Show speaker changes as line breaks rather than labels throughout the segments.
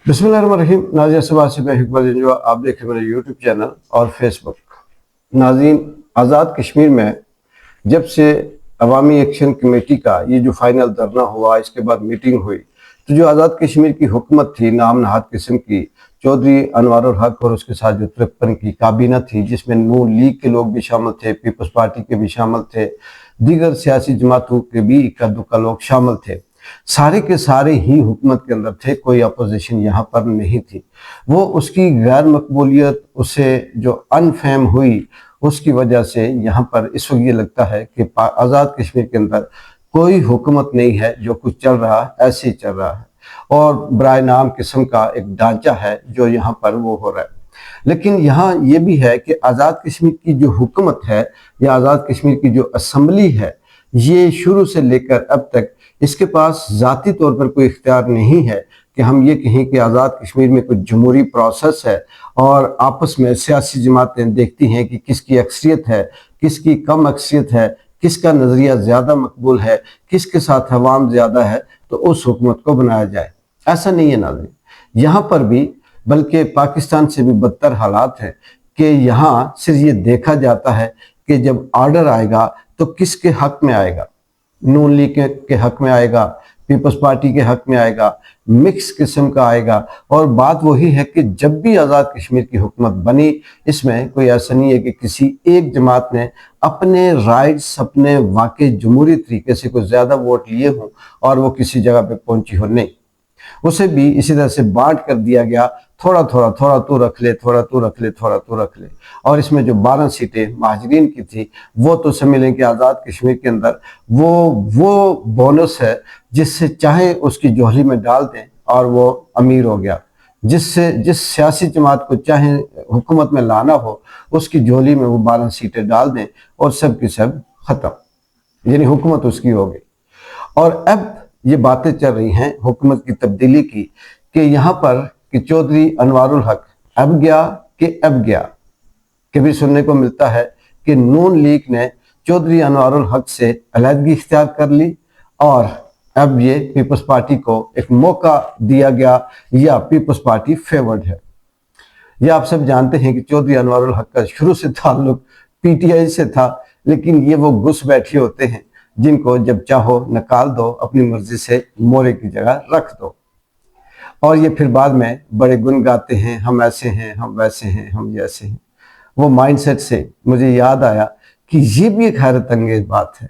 बिस्मिल्लाहिर्रहमानिर्रहीम। नाज़रीन सुबह से मैं इकबाल जो आप देख रहे हैं मेरे यूट्यूब चैनल और फेसबुक। नाज़रीन, आज़ाद कश्मीर में जब से अवामी एक्शन कमेटी का ये जो फाइनल धरना हुआ, इसके बाद मीटिंग हुई, तो जो आज़ाद कश्मीर की हुकूमत थी नाम नहाद किस्म की, चौधरी अनवारुल हक और उसके साथ जो 53 की काबीना थी, जिसमें नून लीग के लोग भी शामिल थे, पीपल्स पार्टी के भी शामिल थे, दीगर सियासी जमातों के भी इक्का दुक्का लोग शामिल थे, सारे के सारे ही हुकूमत के अंदर थे। कोई अपोजिशन यहाँ पर नहीं थी। वो उसकी गैर मकबूलियत, उसे जो अनफहम हुई, उसकी वजह से यहाँ पर इस वक्त ये लगता है कि आज़ाद कश्मीर के अंदर कोई हुकूमत नहीं है, जो कुछ चल रहा है ऐसे ही चल रहा है और बराए नाम किस्म का एक ढांचा है जो यहाँ पर वो हो रहा है। लेकिन यहाँ ये भी है कि आज़ाद कश्मीर की जो हुकूमत है या आज़ाद कश्मीर की जो असम्बली है, ये शुरू से लेकर अब तक इसके पास ज़ाती तौर पर कोई इख्तियार नहीं है कि हम ये कहें कि आज़ाद कश्मीर में कुछ जमहूरी प्रोसेस है और आपस में सियासी जमातें देखती हैं कि किसकी अक्सरियत है, किसकी कम अक्सरियत है, किसका नज़रिया ज़्यादा मकबूल है, किसके साथ अवाम ज़्यादा है, तो उस हुकूमत को बनाया जाए। ऐसा नहीं है नाज़रीन। यहाँ पर भी बल्कि पाकिस्तान से भी बदतर हालात हैं कि यहाँ सिर्फ ये देखा जाता है कि जब ऑर्डर आएगा तो किसके हक में आएगा। नून लीग के हक में आएगा, पीपल्स पार्टी के हक में आएगा, मिक्स किस्म का आएगा। और बात वही है कि जब भी आज़ाद कश्मीर की हुकूमत बनी, इसमें कोई ऐसा नहीं है कि किसी एक जमात ने अपने राइट्स, अपने वाकई जमहूरी तरीके से कोई ज़्यादा वोट लिए हों और वो किसी जगह पे पहुंची हो। नहीं, उसे भी इसी तरह से बांट कर दिया गया, थोड़ा थोड़ा, थोड़ा तू रख ले, थोड़ा तू रख ले, थोड़ा तू रख ले। और इसमें जो 12 सीटें महाजरीन की थी, वो तो समझ लें कि आज़ाद कश्मीर के अंदर वो बोनस है जिससे चाहे उसकी जोहली में डाल दें और वो अमीर हो गया। जिस सियासी जमात को चाहे हुकूमत में लाना हो, उसकी झोली में वो 12 सीटें डाल दें और सब की सब खत्म, यानी हुकूमत उसकी हो गई। और अब ये बातें चल रही हैं हुकूमत की तब्दीली की कि यहाँ पर कि चौधरी अनवारुल हक अब गया कि अब गया। कभी सुनने को मिलता है कि नून लीग ने चौधरी अनवारुल हक से अलहदगी इख्तियार कर ली और अब ये पीपल्स पार्टी को एक मौका दिया गया या पीपल्स पार्टी फेवर्ड है। यह आप सब जानते हैं कि चौधरी अनवारुल हक का शुरू से ताल्लुक पीटीआई से था, लेकिन ये वो घुस बैठे होते हैं जिनको जब चाहो निकाल दो, अपनी मर्जी से मोरे की जगह रख दो। और ये फिर बाद में बड़े गुन गाते हैं, हम ऐसे हैं, हम वैसे हैं, हम जैसे हैं। वो माइंडसेट से मुझे याद आया कि ये भी एक हैरत अंगेज बात है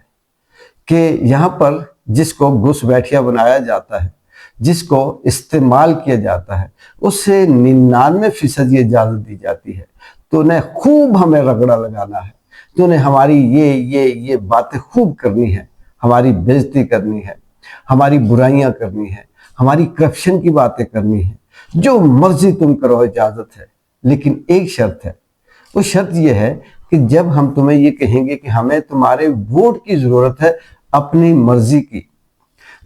कि यहाँ पर जिसको घुस बैठिया बनाया जाता है, जिसको इस्तेमाल किया जाता है, उससे 99% ये इजाज़त दी जाती है तो उन्हें खूब हमें रगड़ा लगाना है, तो उन्हें हमारी ये बातें खूब करनी है, हमारी बेइज्जती करनी है, हमारी बुराइयां करनी है, हमारी करप्शन की बातें करनी है। जो मर्जी तुम करो, इजाज़त है। लेकिन एक शर्त है, वो शर्त ये है कि जब हम तुम्हें ये कहेंगे कि हमें तुम्हारे वोट की ज़रूरत है अपनी मर्जी की,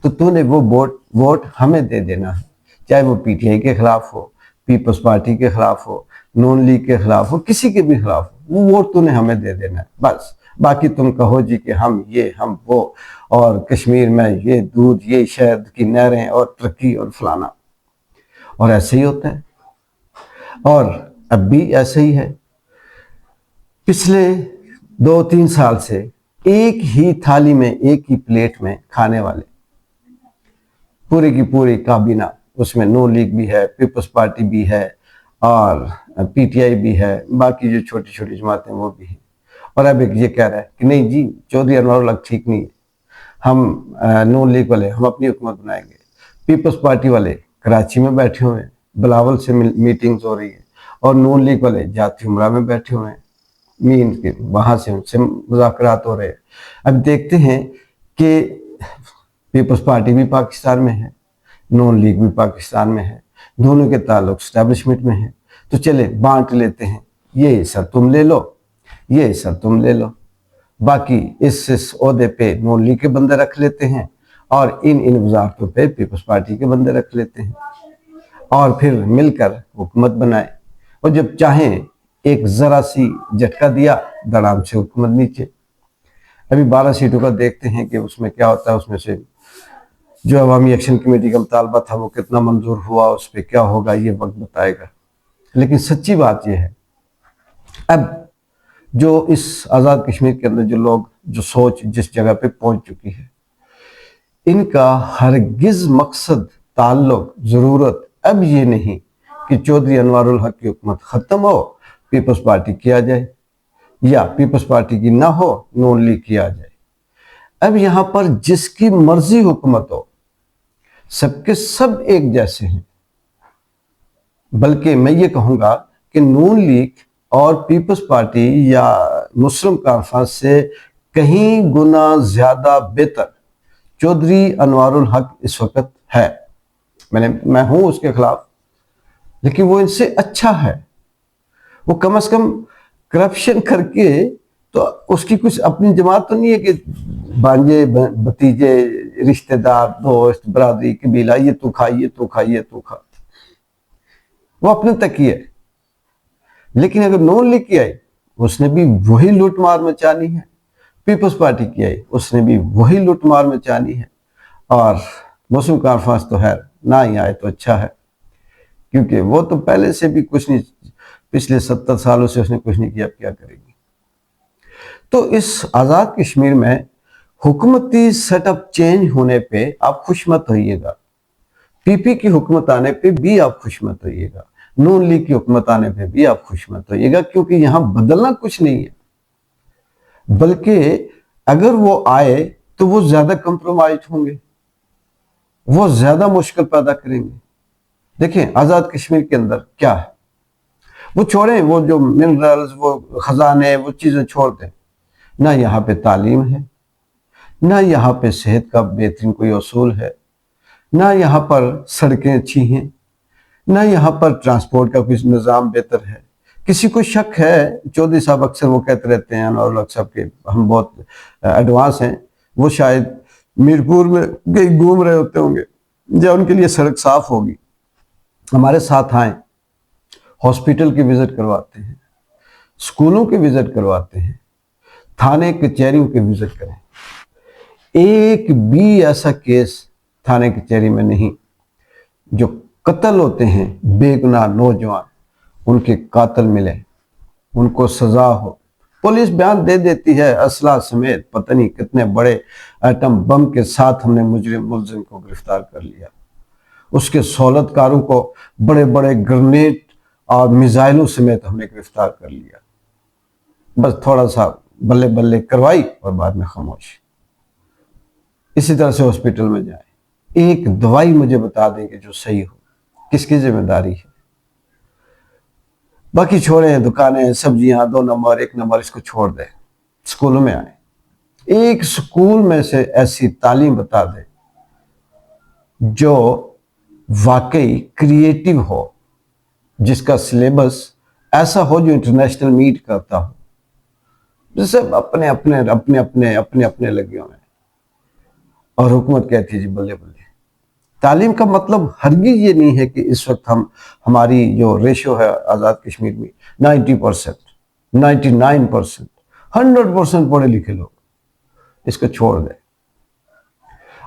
तो तूने वो वोट हमें दे देना है, चाहे वो पीटीआई के खिलाफ हो, पीपल्स पार्टी के खिलाफ हो, नून लीग के खिलाफ हो, किसी के भी खिलाफ हो, वो वोट तूने हमें दे देना है बस। बाकी तुम कहो जी कि हम ये हम वो, और कश्मीर में ये दूध, ये शहद की नहरें और तरक्की और फलाना। और ऐसे ही होता है और अब भी ऐसे ही है। पिछले 2-3 साल से एक ही थाली में, एक ही प्लेट में खाने वाले पूरी की पूरी काबीना, उसमें नून लीग भी है, पीपल्स पार्टी भी है और पीटीआई भी है, बाकी जो छोटी छोटी जमातें वो भी हैं। और अब एक ये कह रहा है कि नहीं जी, चौधरी अनवारुल हक ठीक नहीं है, हम नून लीग वाले हम अपनी हुकूमत बनाएंगे। पीपल्स पार्टी वाले कराची में बैठे हुए हैं, बिलावल से मीटिंग्स हो रही है, और नून लीग वाले जाती उमरा में बैठे हुए हैं, मीन के वहाँ से उनसे मुज़ाकरात हो रहे हैं। अब देखते हैं कि पीपल्स पार्टी भी पाकिस्तान में है, नून लीग भी पाकिस्तान में है, दोनों के ताल्लुक एस्टेब्लिशमेंट में है, तो चले बांट लेते हैं, ये हिस्सा तुम ले लो, ये हिस्सा तुम ले लो, बाकी इस ओहदे पे नून लीग के बंदे रख लेते हैं और इन वजारतों पे पीपल्स पार्टी के बंदे रख लेते हैं और फिर मिलकर हुकूमत बनाए। और जब चाहें एक ज़रा सी झटका दिया, धड़ाम से हुकूमत नीचे। अभी 12 सीटों का देखते हैं कि उसमें क्या होता है। उसमें से جو عوامی ایکشن کمیٹی کا مطالبہ تھا وہ کتنا منظور ہوا، اس پہ کیا ہوگا یہ وقت بتائے گا. لیکن سچی بات یہ ہے، اب جو اس آزاد کشمیر کے اندر جو لوگ، جو سوچ جس جگہ پہ پہنچ چکی ہے، ان کا ہرگز مقصد، تعلق، ضرورت اب یہ نہیں کہ چودھری انوار الحق کی حکومت ختم ہو، پیپلز پارٹی کیا جائے، یا پیپلز پارٹی کی نہ ہو، نون لیگ کیا جائے. اب یہاں پر جس کی مرضی حکومت ہو، سب کے سب ایک جیسے ہیں. بلکہ میں یہ کہوں گا کہ نون لیگ اور پیپلز پارٹی یا مسلم کانفرنس سے کہیں گنا زیادہ بہتر چودھری انوار الحق اس وقت ہے. میں ہوں اس کے خلاف، لیکن وہ ان سے اچھا ہے. وہ کم از کم کرپشن کر کے تو اس کی کچھ اپنی جماعت تو نہیں ہے کہ بانجے بھتیجے رشتہ دار دوست برادری قبیلہ یہ تو کھا یہ تو کھا یہ تو کھا، وہ اپنے تک ہی ہے. لیکن اگر نون لیگ کی آئی اس نے بھی وہی لوٹ مار مچانی ہے، پیپلز پارٹی کی آئی اس نے بھی وہی لوٹ مار مچانی ہے. اور مسلم کانفرنس تو خیر نہ ہی آئے تو اچھا ہے، کیونکہ وہ تو پہلے سے بھی کچھ نہیں، پچھلے 70 سالوں سے اس نے کچھ نہیں کیا، اب کیا کرے گی. تو اس آزاد کشمیر میں حکومتی سیٹ اپ چینج ہونے پہ آپ خوش مت ہوئیے گا، پی پی کی حکومت آنے پہ بھی آپ خوش مت ہوئیے گا، نون لیگ کی حکومت آنے پہ بھی آپ خوش مت ہوئیے گا، کیونکہ یہاں بدلنا کچھ نہیں ہے. بلکہ اگر وہ آئے تو وہ زیادہ کمپرومائز ہوں گے، وہ زیادہ مشکل پیدا کریں گے. دیکھیں آزاد کشمیر کے اندر کیا ہے، وہ چھوڑیں، وہ جو منرلز، وہ خزانے، وہ چیزیں چھوڑ دیں. نہ یہاں پہ تعلیم ہے، نہ یہاں پہ صحت کا بہترین کوئی اصول ہے، نہ یہاں پر سڑکیں اچھی ہیں، نہ یہاں پر ٹرانسپورٹ کا کوئی نظام بہتر ہے. کسی کو شک ہے، چودھری صاحب اکثر وہ کہتے رہتے ہیں انوار الحق صاحب کے ہم بہت ایڈوانس ہیں، وہ شاید میرپور میں کہیں گھوم رہے ہوتے ہوں گے، یا ان کے لیے سڑک صاف ہوگی. ہمارے ساتھ آئیں، ہاسپٹل کی وزٹ کرواتے ہیں، اسکولوں کی وزٹ کرواتے ہیں، تھانے کچہریوں کی وزٹ کریں. ایک بھی ایسا کیس تھانے کچہری میں نہیں جو قتل ہوتے ہیں بے گناہ نوجوان، ان کے قاتل ملے، ان کو سزا ہو. پولیس بیان دے دیتی ہے اسلحہ سمیت، پتہ نہیں کتنے بڑے ایٹم بم کے ساتھ ہم نے ملزم کو گرفتار کر لیا، اس کے سہولت کاروں کو بڑے بڑے گرنیڈ اور میزائلوں سمیت ہم نے گرفتار کر لیا. بس تھوڑا سا بلے بلے کروائی اور بعد میں خاموش. اسی طرح سے ہاسپٹل میں جائیں، ایک دوائی مجھے بتا دیں کہ جو صحیح ہو، کس کی ذمہ داری ہے؟ باقی چھوڑیں، دکانیں، سبزیاں 2 نمبر 1 نمبر اس کو چھوڑ دیں. اسکولوں میں آئیں، ایک اسکول میں سے ایسی تعلیم بتا دیں جو واقعی کریٹیو ہو، جس کا سلیبس ایسا ہو جو انٹرنیشنل میٹ کرتا ہو. جیسے اپنے اپنے لگے ہوئے ہیں، اور حکومت کہتی ہے جی بلے بلے. تعلیم کا مطلب ہرگز یہ نہیں ہے کہ اس وقت ہماری جو ریشو ہے آزاد کشمیر میں 90%، 99%، 100% پڑھے لکھے لوگ، اس کو چھوڑ دیں.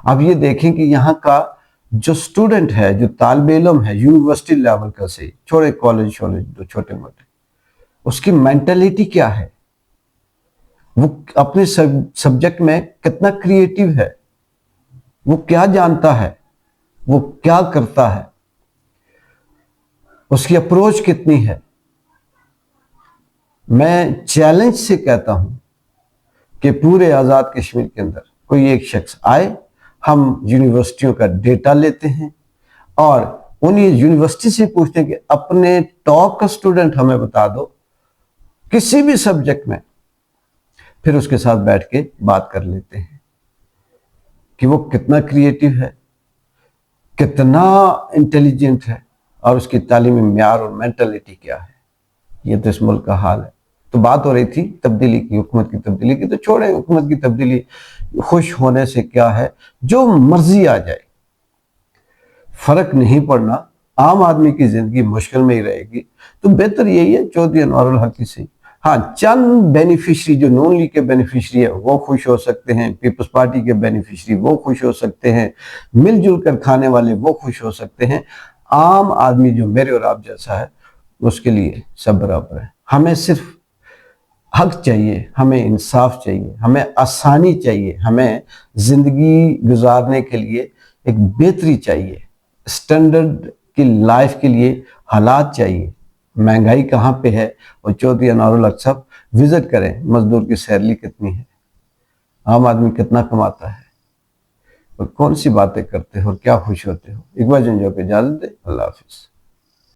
اب یہ دیکھیں کہ یہاں کا جو سٹوڈنٹ ہے، جو طالب علم ہے یونیورسٹی لیول کا، سے چھوڑے کالج چھوٹے موٹے، اس کی مینٹلیٹی کیا ہے، وہ اپنے سبجیکٹ میں کتنا کریٹیو ہے، وہ کیا جانتا ہے، وہ کیا کرتا ہے، اس کی اپروچ کتنی ہے. میں چیلنج سے کہتا ہوں کہ پورے آزاد کشمیر کے اندر کوئی ایک شخص آئے، ہم یونیورسٹیوں کا ڈیٹا لیتے ہیں اور انہیں یونیورسٹی سے پوچھتے ہیں کہ اپنے ٹاپ کا سٹوڈنٹ ہمیں بتا دو کسی بھی سبجیکٹ میں، پھر اس کے ساتھ بیٹھ کے بات کر لیتے ہیں کہ وہ کتنا کریٹیو ہے، کتنا انٹیلیجنٹ ہے، اور اس کی تعلیمی معیار اور مینٹلٹی کیا ہے. یہ تو اس ملک کا حال ہے. تو بات ہو رہی تھی تبدیلی کی، حکومت کی تبدیلی کی، تو چھوڑیں حکومت کی تبدیلی، خوش ہونے سے کیا ہے، جو مرضی آ جائے فرق نہیں پڑنا، عام آدمی کی زندگی مشکل میں ہی رہے گی. تو بہتر یہی ہے چودھری انوار الحق کی صحیح ہاں چند بینیفیشری جو نون لیگ کے بینیفیشری ہے وہ خوش ہو سکتے ہیں، پیپلز پارٹی کے بینیفیشری وہ خوش ہو سکتے ہیں، مل جل کر کھانے والے وہ خوش ہو سکتے ہیں، عام آدمی جو میرے اور آپ جیسا ہے اس کے لیے سب برابر ہے۔ ہمیں صرف حق چاہیے، ہمیں انصاف چاہیے، ہمیں آسانی چاہیے، ہمیں زندگی گزارنے کے لیے ایک بہتری چاہیے، سٹینڈرڈ کی لائف کے لیے حالات چاہیے۔ مہنگائی کہاں پہ ہے؟ اور چودھری انوار الحق صاحب وزٹ کریں، مزدور کی سیلری کتنی ہے، عام آدمی کتنا کماتا ہے، اور کون سی باتیں کرتے ہو اور کیا خوش ہوتے ہو۔ اقبال جنجو کو اجازت دیں، اللہ حافظ۔